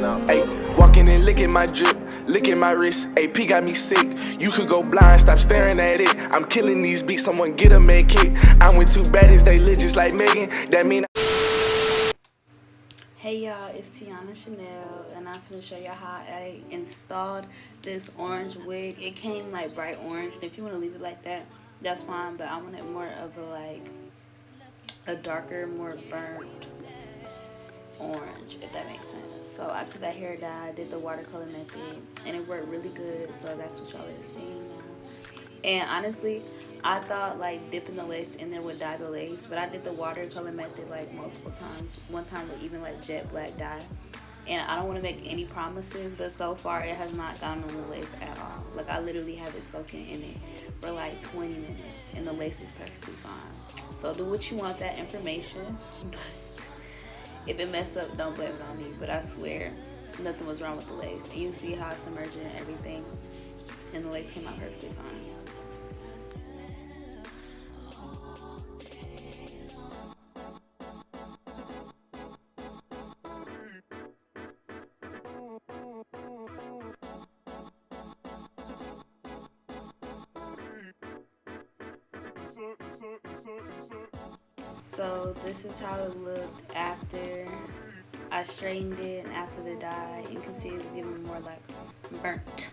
Ayy, walking and licking my drip, licking my wrist. AP got me sick. You could go blind, stop staring at it. I'm killing these beats, someone get a med kit. I'm with two baddies, they lit just like Megan. That mean. Hey y'all, it's Tiana Chanel, and I'm finna show y'all how I installed this orange wig. It came like bright orange, and if you want to leave it like that, that's fine, but I want it more of a darker, more burnt orange, if that makes sense. So I took that hair dye, did the watercolor method, and it worked really good, so that's what y'all are seeing now. And honestly, I thought like dipping the lace in there would dye the lace, but I did the watercolor method like multiple times. One time with even like jet black dye. And I don't want to make any promises, but so far it has not gotten on the lace at all. Like I literally have it soaking in it for like 20 minutes and the lace is perfectly fine. So do what you want with that information, but if it mess up, don't blame it on me. But I swear nothing was wrong with the lace. And you see how it's submerging and everything, and the lace came out perfectly fine. So this is how it looked after I straightened it and after the dye. You can see it's giving more like burnt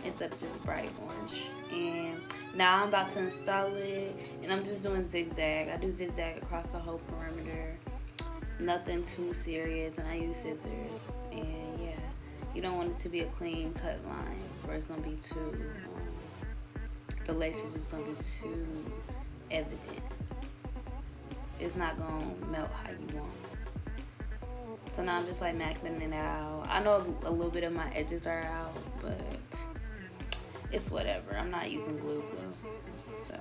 instead of just bright orange. And now I'm about to install it, and I'm just doing zigzag. I do zigzag across the whole perimeter. Nothing too serious, and I use scissors. And yeah, you don't want it to be a clean cut line where it's gonna be too the lace is just gonna be too evident. It's not gonna melt how you want. So now I'm just like macking it out. I know a little bit of my edges are out, but it's whatever. I'm not using glue. So,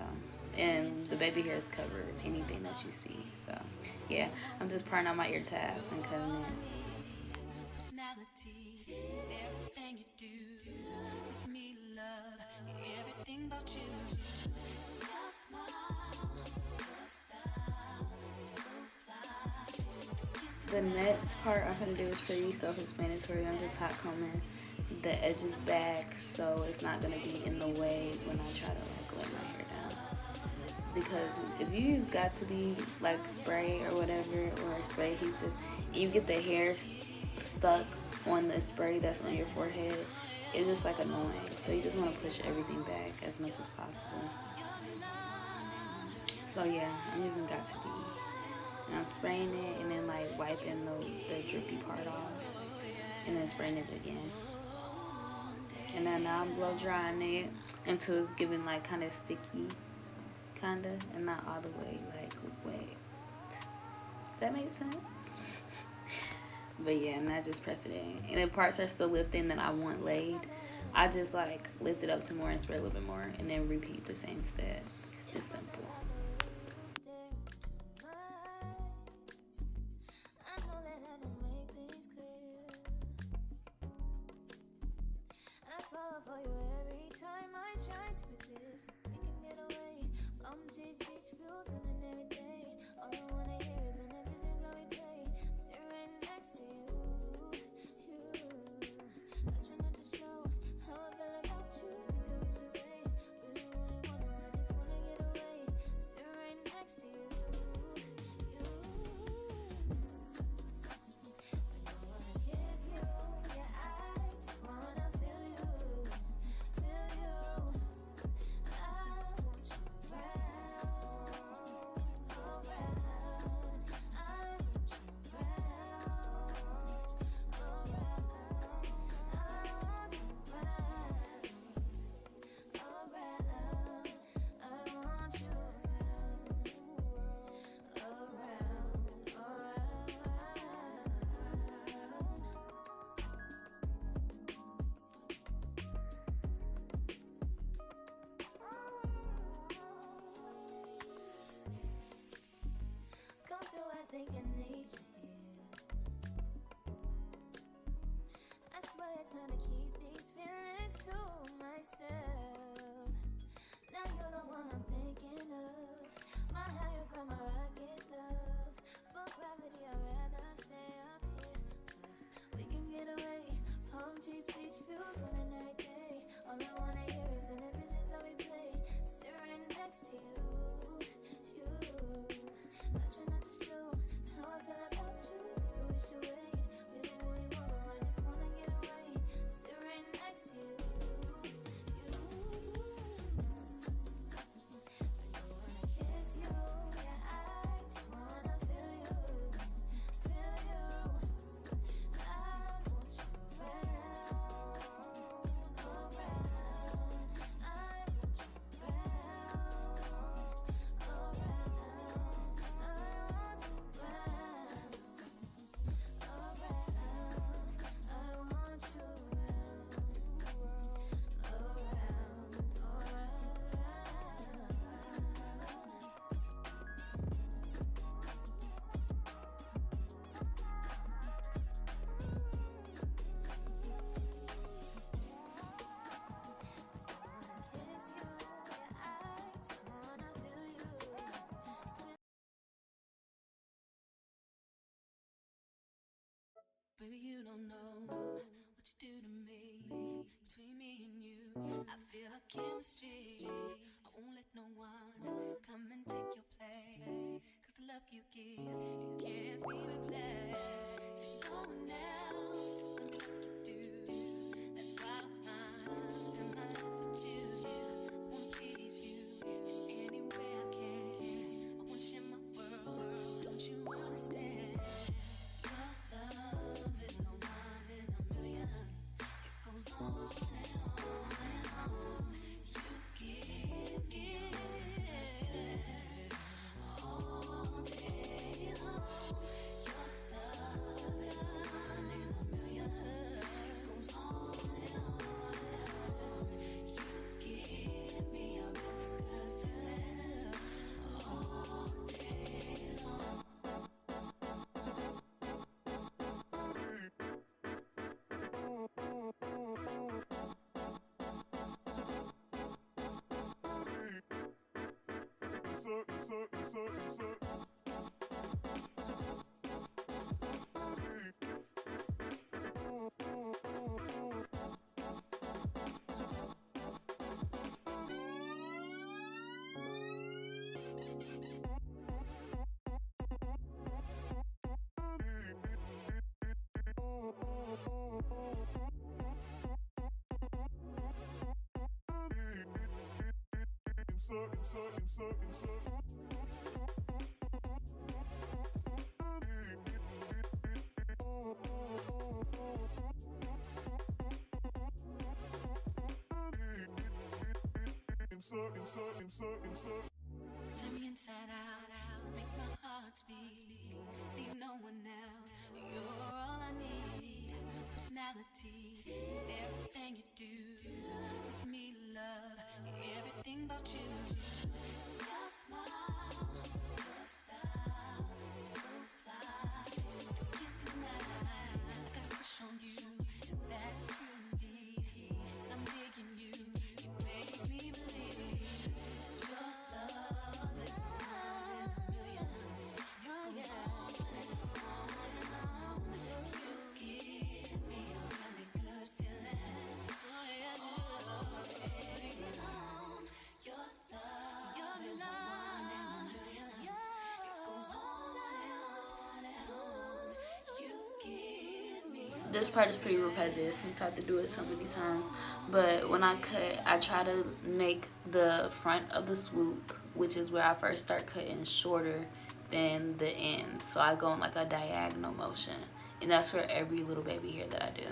and the baby hair is covered anything that you see. So yeah, I'm just parting out my ear tabs and cutting it. Everything you do makes me love everything about you. The next part I'm going to do is pretty self-explanatory. I'm just hot combing the edges back so it's not going to be in the way when I try to like let my hair down. Because if you use got to be like spray or whatever, or spray adhesive, and you get the hair stuck on the spray that's on your forehead, it's just like annoying. So you just want to push everything back as much as possible. So yeah, I'm using got to be. And I'm spraying it and then like wiping the drippy part off and then spraying it again. And then now I'm blow drying it until it's giving like kind of sticky, kind of, and not all the way like wet. Does that make sense? But yeah, and I just press it in. And if parts are still lifting that I want laid, I just like lift it up some more and spray a little bit more and then repeat the same step. It's just simple. For you every time I try to resist, we can get away. Come chase beach views and then every day. All I wanna hear is an episode how we play. Sit right next to you. I try not to show how I feel about you. Think I wish away. Really wanna, I just wanna get away. Sit right next to you. I think I need you here. I swear it's hard to keep these feelings to myself. Now you're the one I'm thinking of. My higher ground, my rocket love. For gravity, I'd rather stay up here. We can get All I wanna hear is an visions that we play. Sit right next to you. I try not to show how I feel about you. Make a wish away. Really, really wanna, I just wanna get away. Sit right next to you. I don't wanna kiss you. Yeah, I just wanna feel you. Feel you. I want you around. I want you Baby, you don't know what you do to me. Between me and you, I feel a chemistry. I won't let no one come and take your place. Cause the love you give, it can't be replaced. See, no one else can do like you do. That's why I don't mind spend my life with you. I wanna please you in any way I can. I wanna share my world, don't you understand? Your love is a one in a million. It goes on and on and on. You give all day long. Your love is a one in a million. It goes on and on and on. You give me a really good feeling all day long. Turn me inside out, make my heart beat. Need no one else, you're all I need. Personality, everything you do makes me love everything about you. Your smile, your style, so fly. Can't deny, I got a crush on you, and that's true indeed. I'm digging you, you make me believe. Your love is a one in a million. It goes on and on and on. You give me a really good feeling. Oh yeah, all day long. Your love is a one in a million. It goes on and on. You give me. This part is pretty repetitive since I have to do it so many times, but when I cut, I try to make the front of the swoop, which is where I first start cutting, shorter than the end. So I go in like a diagonal motion, and that's for every little baby hair that I do.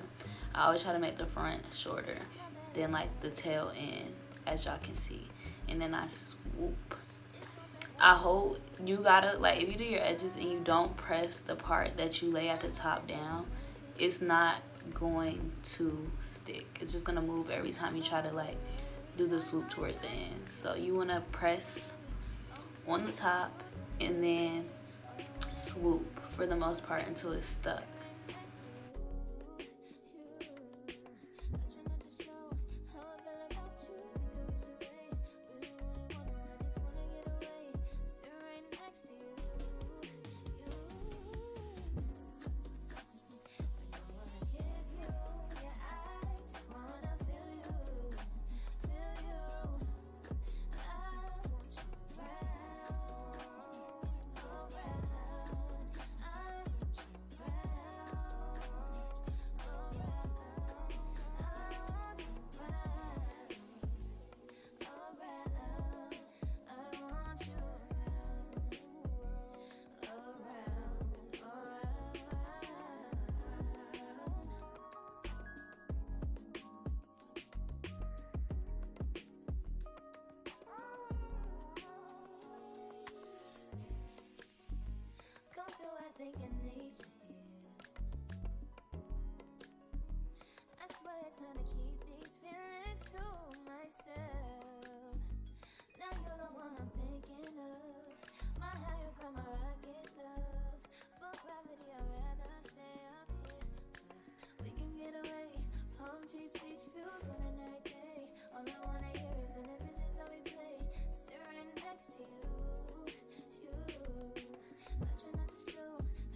I always try to make the front shorter than like the tail end, as y'all can see, and then I swoop. I hold, you gotta, like, if you do your edges and you don't press the part that you lay at the top down, it's not going to stick. It's just gonna move every time you try to like do the swoop towards the end. So you wanna press on the top and then swoop for the most part until it's stuck. All I wanna hear is an visions that we play. Sit right next to you. I try not to show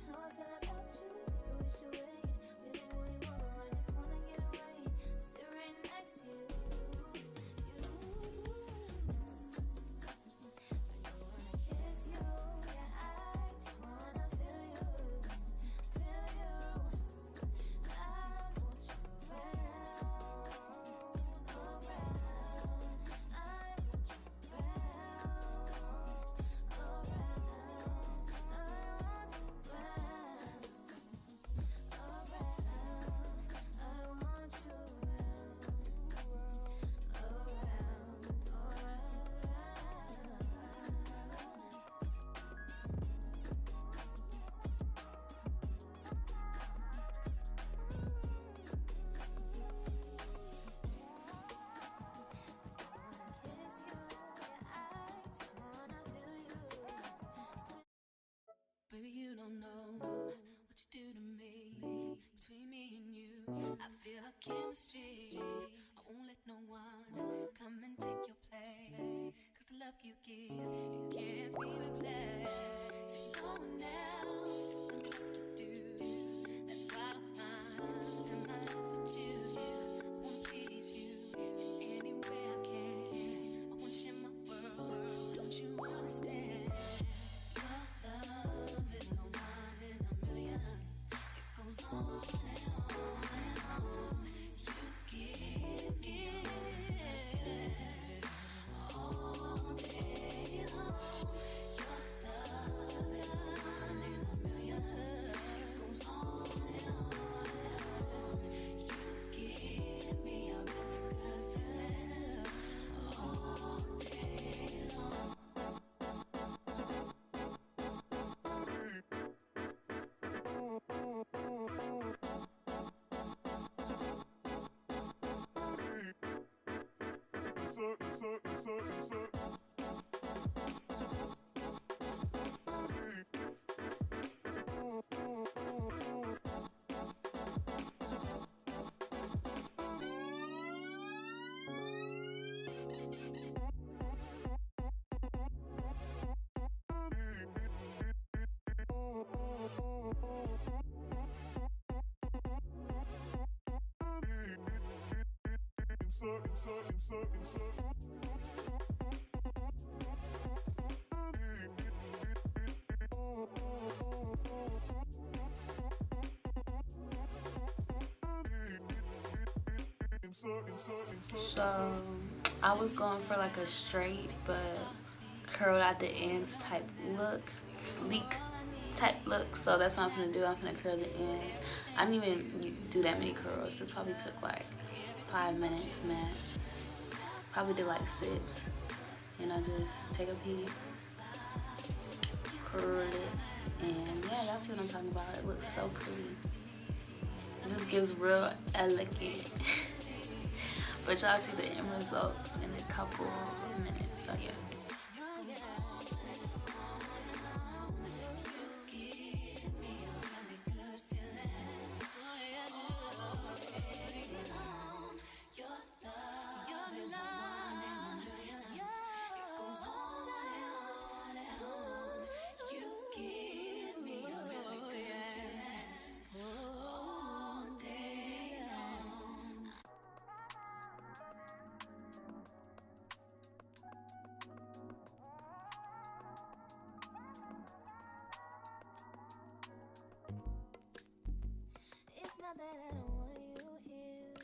how I feel about you. Think I wish you wait. Really, really wanna, I just wanna get away. Sit right next to you. I wanna kiss you. Yeah, I just wanna feel you. Feel you. I want you around, around. I want you around, around. I want you around, around. I want you Baby, you don't know what you do to me. Between me and you, I feel a chemistry. I won't let no one come and take your place. Cause the love you give, it can't be replaced. See, no one else can do like you do. That's why I don't mind spend my life with you. I wanna please you in any way I can. I wanna share my world, don't you understand? Your love is a one in a million. It goes on and on and on. You give all day long. Your love is a one in a million. It goes on and on and on. You give me a really good feeling all day long. So I was going for like a straight but curled at the ends type look, sleek type look. So that's what I'm gonna do. I'm gonna curl the ends. I didn't even do that many curls. This probably took like 5 minutes max. Probably did like 6. And I just take a piece, curl it, and yeah, y'all see what I'm talking about. It looks so pretty. It just gives real elegant. But y'all see the end results in a couple of minutes. So yeah. It's not that I don't want you here.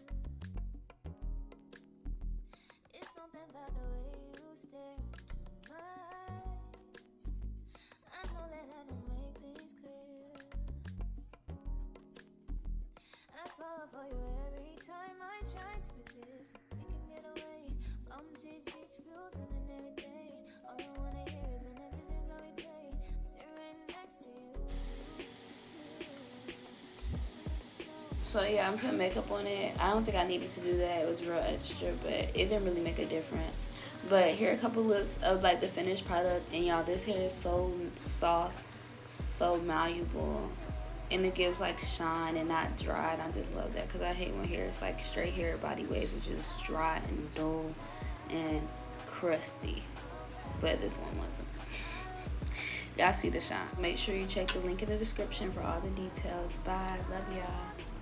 It's something about the way you stare into my eyes. I know that I don't make things clear. I fall for you every time I try to resist. We can get away. Come chase beach views and every day. All I wanna hear is an visions that we play. Sit right next to you. So yeah, I'm putting makeup on it. I don't think I needed to do that. It was real extra, but it didn't really make a difference. But here are a couple looks of like the finished product, and y'all, this hair is so soft, so malleable, and it gives like shine and not dry, and I just love that because I hate when hair is like straight hair body wave is just dry and dull and crusty, but this one wasn't. Y'all see the shine. Make sure you check the link in the description for all the details. Bye. Love y'all.